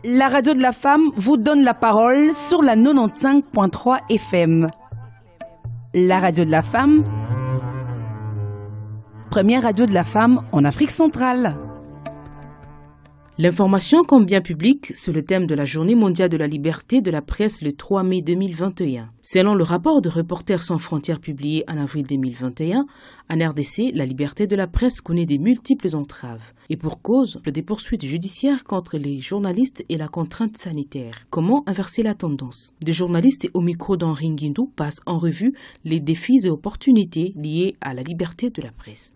La radio de la femme vous donne la parole sur la 95.3 FM. La radio de la femme, première radio de la femme en Afrique centrale. L'information comme bien public, c'est le thème de la Journée mondiale de la liberté de la presse le 3 mai 2021. Selon le rapport de Reporters sans frontières publié en avril 2021, en RDC, la liberté de la presse connaît des multiples entraves. Et pour cause, des poursuites judiciaires contre les journalistes et la contrainte sanitaire. Comment inverser la tendance? Des journalistes au micro d'Henri Nguindou passent en revue les défis et opportunités liés à la liberté de la presse.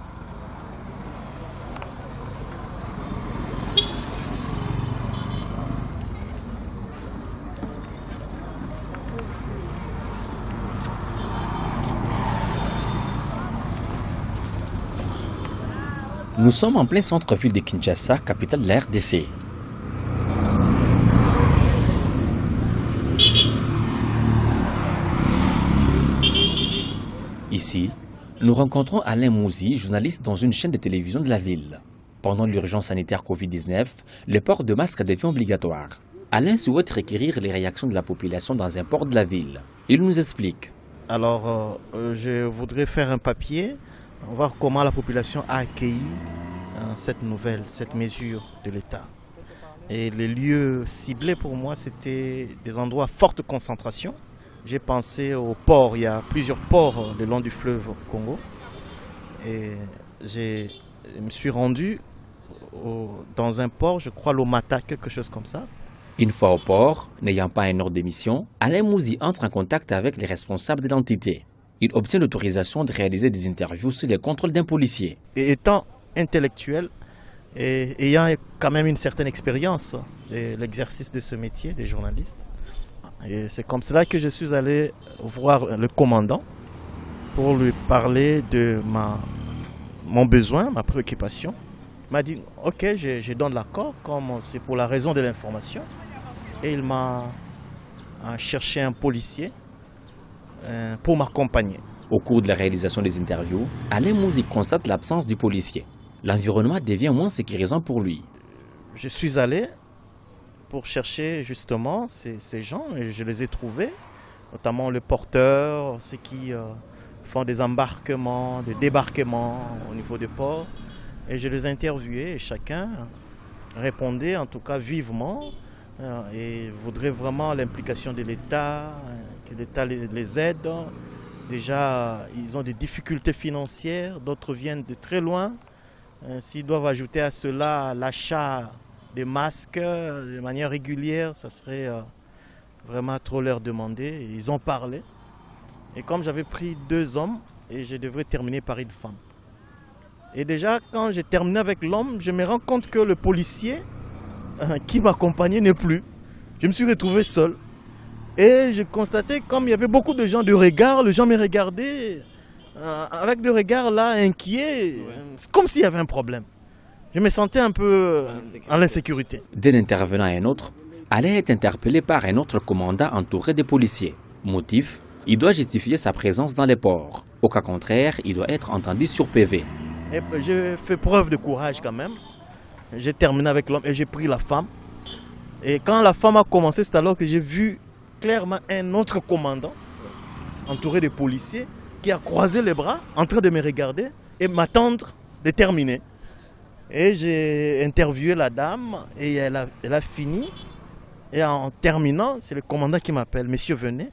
Nous sommes en plein centre-ville de Kinshasa, capitale de la RDC. Ici, nous rencontrons Alain Mouzi, journaliste dans une chaîne de télévision de la ville. Pendant l'urgence sanitaire Covid-19, le port de masque devient obligatoire. Alain souhaite requérir les réactions de la population dans un port de la ville. Il nous explique. Alors, je voudrais faire un papier, voir comment la population a accueilli cette nouvelle, cette mesure de l'État. Et les lieux ciblés pour moi, c'était des endroits à forte concentration. J'ai pensé aux ports, il y a plusieurs ports le long du fleuve Congo. Et je me suis rendu dans un port, je crois Lomata, quelque chose comme ça. Une fois au port, n'ayant pas un ordre d'émission, Alain Mouzi entre en contact avec les responsables de l'entité. Il obtient l'autorisation de réaliser des interviews sous les contrôles d'un policier. Et étant intellectuel et ayant quand même une certaine expérience de l'exercice de ce métier de journaliste, et c'est comme cela que je suis allé voir le commandant pour lui parler de mon besoin, ma préoccupation. Il m'a dit « Ok, je donne l'accord, comme c'est pour la raison de l'information. » Et il m'a cherché un policier pour m'accompagner. Au cours de la réalisation des interviews, Alain Mouzi constate l'absence du policier. L'environnement devient moins sécurisant pour lui. Je suis allé pour chercher justement ces gens et je les ai trouvés, notamment le porteur, ceux qui font des embarquements, des débarquements au niveau des ports. Et je les ai interviewés et chacun répondait en tout cas vivement et voudrait vraiment l'implication de l'État, que l'État les aide. Déjà, ils ont des difficultés financières, d'autres viennent de très loin. S'ils doivent ajouter à cela l'achat des masques de manière régulière, ça serait vraiment trop leur demander. Ils ont parlé. Et comme j'avais pris 2 hommes, et je devrais terminer par une femme. Et déjà, quand j'ai terminé avec l'homme, je me rends compte que le policier qui m'accompagnait n'est plus. Je me suis retrouvé seul. Et je constatais, comme il y avait beaucoup de gens de regard, les gens me regardaient avec des regards là inquiets, comme s'il y avait un problème. Je me sentais un peu en insécurité. D'un intervenant à un autre, Alain est interpellé par un autre commandant entouré de policiers. Motif, il doit justifier sa présence dans les ports. Au cas contraire, il doit être entendu sur PV. J'ai fait preuve de courage quand même. J'ai terminé avec l'homme et j'ai pris la femme. Et quand la femme a commencé, c'est alors que j'ai vu clairement un autre commandant, entouré de policiers, qui a croisé les bras, en train de me regarder et m'attendre de terminer. Et j'ai interviewé la dame et elle a fini. Et en terminant, c'est le commandant qui m'appelle. Monsieur, venez.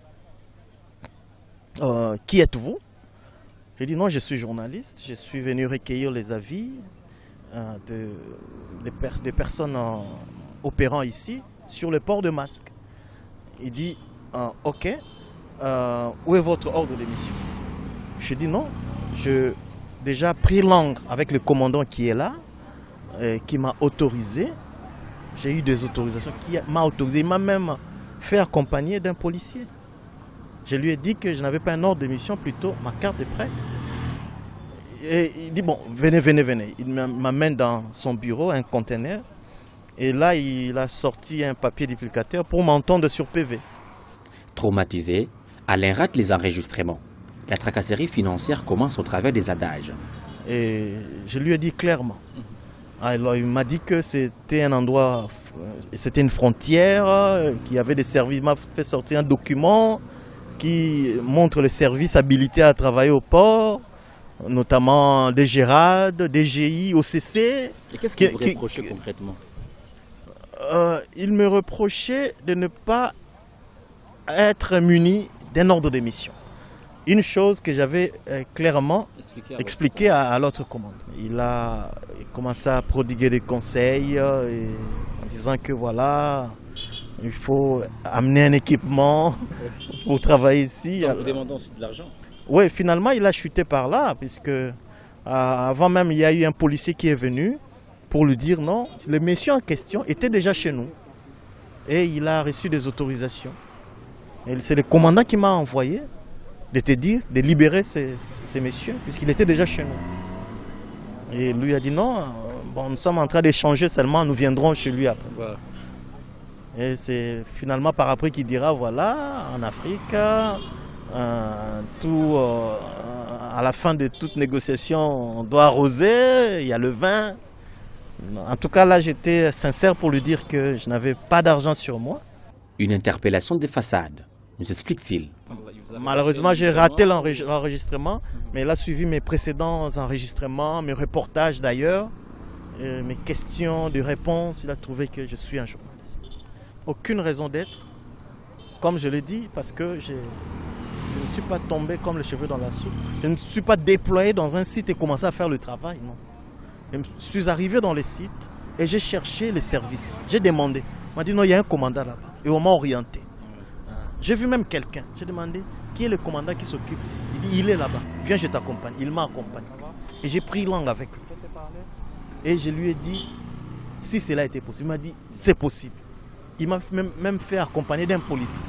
Qui êtes-vous? J'ai dit non, je suis journaliste. Je suis venu recueillir les avis des personnes opérant ici sur le port de masque. Il dit ok, où est votre ordre de mission? Je dis non, j'ai déjà pris langue avec le commandant qui est là, qui m'a autorisé. J'ai eu des autorisations, qui m'a autorisé. Il m'a même fait accompagner d'un policier. Je lui ai dit que je n'avais pas un ordre de mission, plutôt ma carte de presse. Et il dit bon, venez, venez, venez. Il m'amène dans son bureau, un conteneur. Et là, il a sorti un papier duplicateur pour m'entendre sur PV. Traumatisé, Alain rate les enregistrements. La tracasserie financière commence au travers des adages. Et je lui ai dit clairement, Alors il m'a dit que c'était un endroit, c'était une frontière, qu'il y avait des services, il m'a fait sortir un document qui montre le service habilité à travailler au port, notamment des GERAD, DGI, OCC. Et qu'est-ce qu'il vous reprochait concrètement? Il me reprochait de ne pas être muni d'un ordre de mission. Une chose que j'avais clairement expliqué à l'autre commande. Il a commencé à prodiguer des conseils en disant que voilà, il faut amener un équipement pour travailler ici. En vous demandant aussi de l'argent? Oui, finalement il a chuté par là, puisque avant même il y a eu un policier qui est venu pour lui dire non, le monsieur en question était déjà chez nous et il a reçu des autorisations. Et c'est le commandant qui m'a envoyé de te dire de libérer ces messieurs, puisqu'il était déjà chez nous. Et lui a dit non, bon, nous sommes en train d'échanger seulement, nous viendrons chez lui après. Voilà. Et c'est finalement par après qu'il dira voilà, en Afrique, à la fin de toute négociation, on doit arroser, il y a le vin. En tout cas, là, j'étais sincère pour lui dire que je n'avais pas d'argent sur moi. Une interpellation des façades, nous explique-t-il. Malheureusement, j'ai raté l'enregistrement, mais il a suivi mes précédents enregistrements, mes reportages d'ailleurs, mes questions de réponse. Il a trouvé que je suis un journaliste. Aucune raison d'être, comme je l'ai dit, parce que je ne suis pas tombé comme le cheveu dans la soupe. Je ne me suis pas déployé dans un site et commencé à faire le travail, non. Je suis arrivé dans les sites et j'ai cherché les services. J'ai demandé. On m'a dit non, il y a un commandant là-bas. Et on m'a orienté. J'ai vu même quelqu'un. J'ai demandé qui est le commandant qui s'occupe ici. Il dit il est là-bas. Viens, je t'accompagne. Il m'a accompagné. Et j'ai pris langue avec lui. Et je lui ai dit si cela était possible. Il m'a dit c'est possible. Il m'a même fait accompagner d'un policier.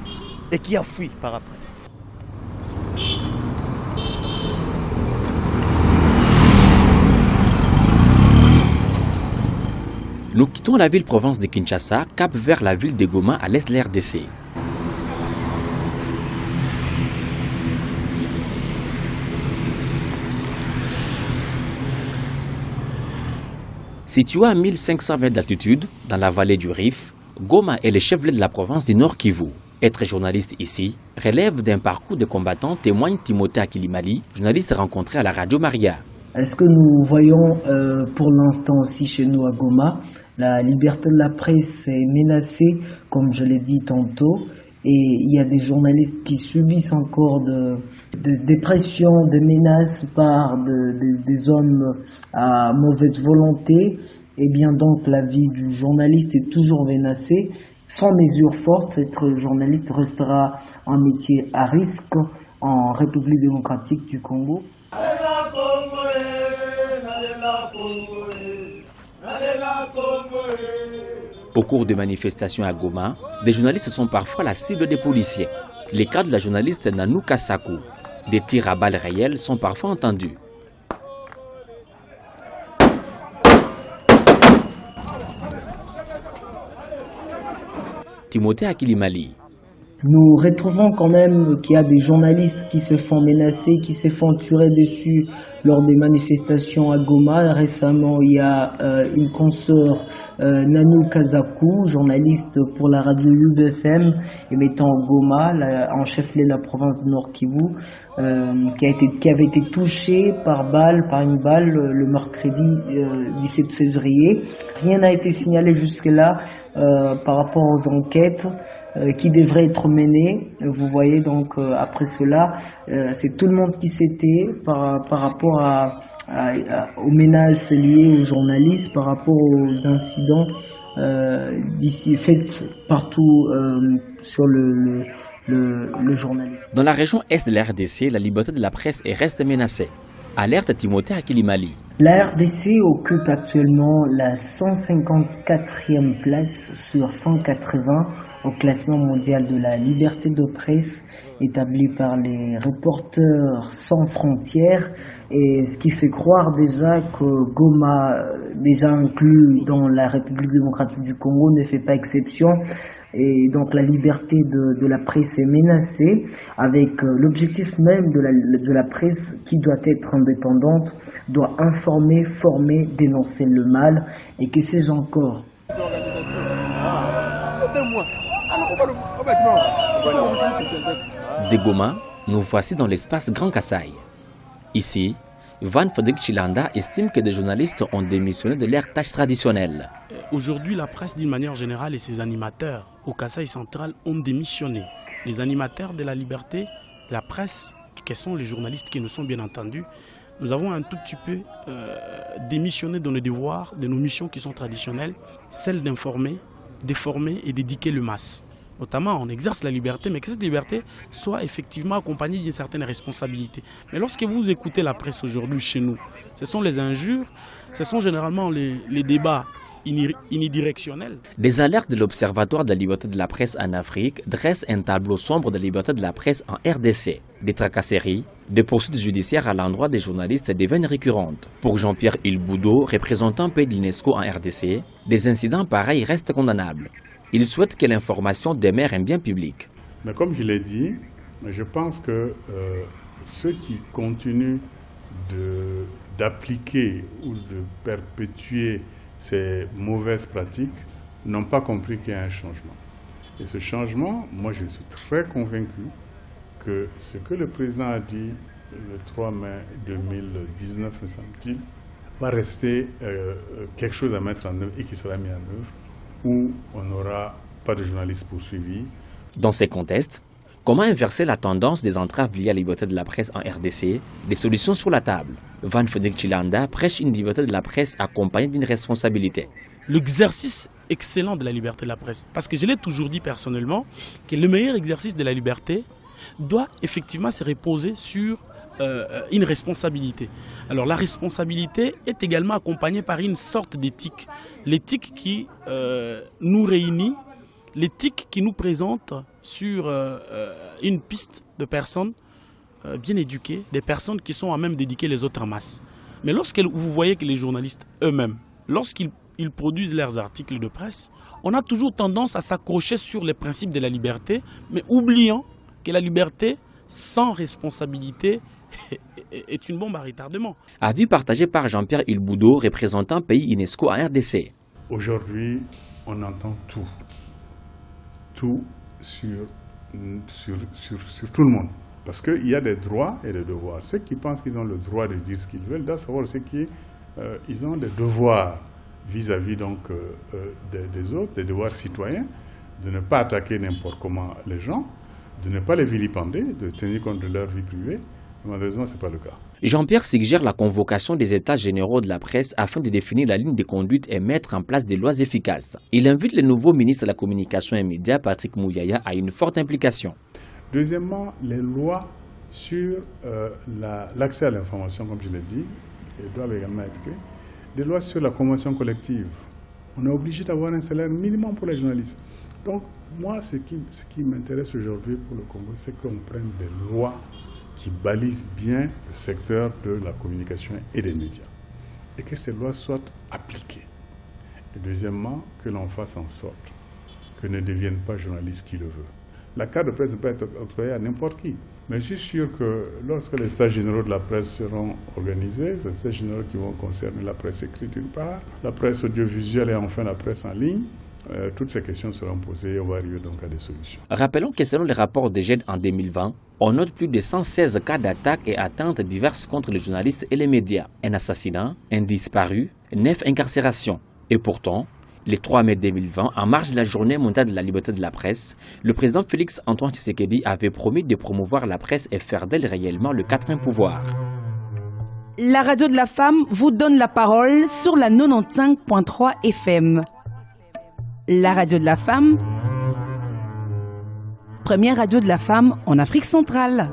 Et qui a fui par après. Nous quittons la ville-province de Kinshasa, cap vers la ville de Goma à l'est de la RDC. Situé à 1500 mètres d'altitude, dans la vallée du Rif, Goma est le chef-lieu de la province du Nord Kivu. Être journaliste ici relève d'un parcours de combattant, témoigne Timothée Akilimali, journaliste rencontré à la radio Maria. Est-ce que nous voyons pour l'instant aussi chez nous à Goma, la liberté de la presse est menacée, comme je l'ai dit tantôt, et il y a des journalistes qui subissent encore des pressions, des menaces par des hommes à mauvaise volonté. Et bien donc la vie du journaliste est toujours menacée. Sans mesures fortes, être journaliste restera un métier à risque en République démocratique du Congo. Au cours de manifestations à Goma, des journalistes sont parfois la cible des policiers. Les cas de la journaliste Nanou Kassakou. Des tirs à balles réelles sont parfois entendus. Timothée Akilimali. Nous retrouvons quand même qu'il y a des journalistes qui se font menacer, qui se font tirer dessus lors des manifestations à Goma. Récemment, il y a une consoeur, Nanou Kassakou, journaliste pour la radio UBFM, émettant Goma, en chef-lieu de la province du Nord Kivu, qui avait été touchée par une balle le mercredi 17 février. Rien n'a été signalé jusque-là par rapport aux enquêtes qui devrait être mené. Vous voyez donc après cela, c'est tout le monde qui s'était par rapport aux menaces liées aux journalistes, par rapport aux incidents d'ici faits partout sur le journalisme. Dans la région est de la RDC, la liberté de la presse reste menacée. Alerte Timothée Akilimali. La RDC occupe actuellement la 154e place sur 180 au classement mondial de la liberté de presse établi par les Reporters sans frontières, et ce qui fait croire déjà que Goma, déjà inclus dans la République démocratique du Congo, ne fait pas exception. Et donc la liberté de la presse est menacée, avec l'objectif même de la presse qui doit être indépendante, doit informer, former, dénoncer le mal et que sais-je encore. De Goma, nous voici dans l'espace Grand Kassai. Ici, Van Frédéric Chilanda estime que des journalistes ont démissionné de leurs tâches traditionnelles. Aujourd'hui, la presse d'une manière générale et ses animateurs au Kassai central ont démissionné. Les animateurs de la liberté, de la presse, qui sont les journalistes qui nous sont bien entendus, nous avons un tout petit peu démissionné de nos devoirs, de nos missions qui sont traditionnelles, celles d'informer, de former et d'éduquer le masse. Notamment, on exerce la liberté, mais que cette liberté soit effectivement accompagnée d'une certaine responsabilité. Mais lorsque vous écoutez la presse aujourd'hui chez nous, ce sont les injures, ce sont généralement les débats unidirectionnels. Des alertes de l'Observatoire de la liberté de la presse en Afrique dressent un tableau sombre de la liberté de la presse en RDC. Des tracasseries, des poursuites judiciaires à l'endroit des journalistes deviennent récurrentes. Pour Jean-Pierre Ilboudo, représentant pays de l'UNESCO en RDC, des incidents pareils restent condamnables. Il souhaite que l'information demeure un bien public. Mais comme je l'ai dit, je pense que ceux qui continuent d'appliquer ou de perpétuer ces mauvaises pratiques n'ont pas compris qu'il y a un changement. Et ce changement, moi je suis très convaincu que ce que le président a dit le 3 mai 2019, me semble-t-il, va rester quelque chose à mettre en œuvre et qui sera mis en œuvre, où on n'aura pas de journalistes poursuivis. Dans ces contextes, comment inverser la tendance des entraves liées à la liberté de la presse en RDC? Des solutions sur la table. Van Frédéric Chilanda prêche une liberté de la presse accompagnée d'une responsabilité. L'exercice excellent de la liberté de la presse, parce que je l'ai toujours dit personnellement, que le meilleur exercice de la liberté doit effectivement se reposer sur une responsabilité. Alors la responsabilité est également accompagnée par une sorte d'éthique. L'éthique qui nous réunit, l'éthique qui nous présente sur une piste de personnes bien éduquées, des personnes qui sont à même d'éduquer les autres en masse. Mais lorsque vous voyez que les journalistes eux-mêmes, lorsqu'ils produisent leurs articles de presse, on a toujours tendance à s'accrocher sur les principes de la liberté, mais oubliant que la liberté sans responsabilité est une bombe à retardement. Avis partagé par Jean-Pierre Ilboudo, représentant pays UNESCO en RDC. Aujourd'hui, on entend tout sur tout le monde. Parce qu'il y a des droits et des devoirs. Ceux qui pensent qu'ils ont le droit de dire ce qu'ils veulent doivent savoir aussi qu'ils ont des devoirs vis-à-vis donc des autres, des devoirs citoyens, de ne pas attaquer n'importe comment les gens, de ne pas les vilipender, de tenir compte de leur vie privée. Malheureusement, ce n'est pas le cas. Jean-Pierre suggère la convocation des États généraux de la presse afin de définir la ligne de conduite et mettre en place des lois efficaces. Il invite le nouveau ministre de la Communication et Médias, Patrick Mouyaya, à une forte implication. Deuxièmement, les lois sur l'accès à l'information, comme je l'ai dit, doivent également être créées. Des lois sur la convention collective. On est obligé d'avoir un salaire minimum pour les journalistes. Donc, moi, ce qui m'intéresse aujourd'hui pour le Congo, c'est qu'on prenne des lois qui balisent bien le secteur de la communication et des médias. Et que ces lois soient appliquées. Et deuxièmement, que l'on fasse en sorte que ne deviennent pas journalistes qui le veulent. La carte de presse ne peut être octroyée à n'importe qui. Mais je suis sûr que lorsque les stages généraux de la presse seront organisés, les stages généraux qui vont concerner la presse écrite d'une part, la presse audiovisuelle et enfin la presse en ligne, toutes ces questions seront posées et on va arriver donc à des solutions. Rappelons que selon les rapports de GED en 2020, on note plus de 116 cas d'attaques et atteintes diverses contre les journalistes et les médias. Un assassinat, un disparu, 9 incarcérations. Et pourtant, le 3 mai 2020, en marge de la journée mondiale de la liberté de la presse, le président Félix Antoine Tshisekedi avait promis de promouvoir la presse et faire d'elle réellement le quatrième pouvoir. La radio de la femme vous donne la parole sur la 95.3 FM. La radio de la femme, première radio de la femme en Afrique centrale.